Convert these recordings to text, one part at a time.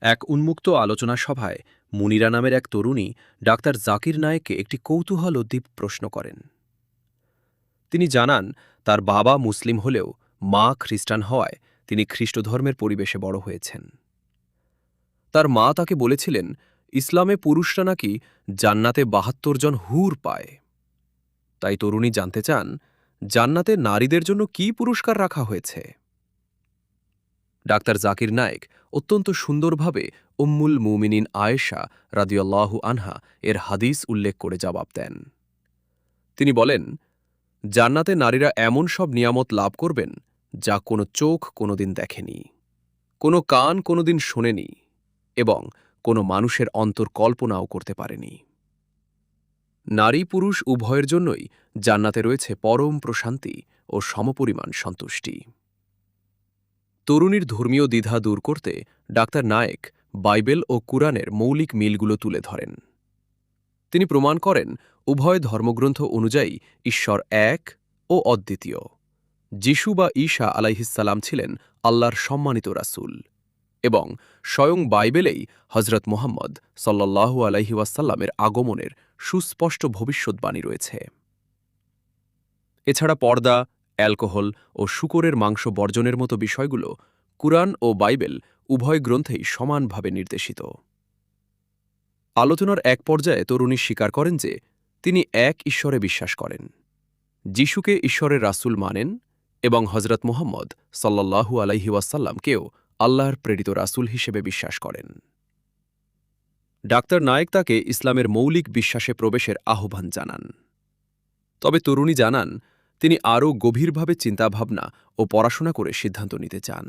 এক উন্মুক্ত আলোচনা সভায় মুনিরা নামের এক তরুণী ডাক্তার জাকির নায়েককে একটি কৌতূহলোদ্দীপ প্রশ্ন করেন। তিনি জানান তার বাবা মুসলিম হলেও মা খ্রিস্টান হওয়ায় তিনি খ্রিস্টধর্মের পরিবেশে বড় হয়েছেন। তার মা তাকে বলেছিলেন ইসলামে পুরুষরা নাকি জান্নাতে ৭২ জন হুর পায়। তাই তরুণী জানতে চান জান্নাতে নারীদের জন্য কী পুরস্কার রাখা হয়েছে। ডাক্তার জাকির নায়েক অত্যন্ত সুন্দরভাবে উম্মুল মুমিনিন আয়েশা রাদিয়াল্লাহু আনহা এর হাদিস উল্লেখ করে জবাব দেন। তিনি বলেন, জান্নাতে নারীরা এমন সব নিয়ামত লাভ করবেন যা কোনো চোখ কোনোদিন দেখেনি, কোনো কান কোনোদিন শোনেনি এবং কোনো মানুষের অন্তর কল্পনাও করতে পারেনি। নারী পুরুষ উভয়ের জন্যই জান্নাতে রয়েছে পরম প্রশান্তি ও সমপরিমাণ সন্তুষ্টি। তরুণীর ধর্মীয় দ্বিধা দূর করতে ডাক্তার নায়েক বাইবেল ও কুরআনের মৌলিক মিলগুলো তুলে ধরেন। তিনি প্রমাণ করেন উভয় ধর্মগ্রন্থ অনুযায়ী ঈশ্বর এক ও অদ্বিতীয়। যিশু বা ঈসা আলাইহিসসালাম ছিলেন আল্লাহর সম্মানিত রাসূল এবং স্বয়ং বাইবেলেই হজরত মুহাম্মদ সাল্লাল্লাহু আলাইহি ওয়াসাল্লামের আগমনের সুস্পষ্ট ভবিষ্যদ্বাণী রয়েছে। এছাড়া পর্দা, অ্যালকোহল ও শূকরের মাংস বর্জনের মতো বিষয়গুলো কুরআন ও বাইবেল উভয় গ্রন্থেই সমানভাবে নির্দেশিত। আলোচনার এক পর্যায়ে তরুণী স্বীকার করেন যে তিনি এক ঈশ্বরে বিশ্বাস করেন, যিশুকে ঈশ্বরের রাসূল মানেন এবং হজরত মুহাম্মদ সাল্লাল্লাহু আলাইহি ওয়াসাল্লামকেও আল্লাহর প্রেরিত রাসূল হিসেবে বিশ্বাস করেন। ডাক্তার নায়েক তাকে ইসলামের মৌলিক বিশ্বাসে প্রবেশের আহ্বান জানান। তবে তরুণী জানান তিনি আরও গভীরভাবে চিন্তাভাবনা ও পড়াশোনা করে সিদ্ধান্ত নিতে চান।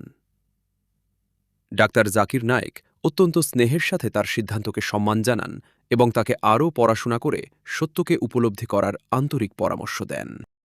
ডাক্তার জাকির নায়েক অত্যন্ত স্নেহের সাথে তার সিদ্ধান্তকে সম্মান জানান এবং তাকে আরও পড়াশোনা করে সত্যকে উপলব্ধি করার আন্তরিক পরামর্শ দেন।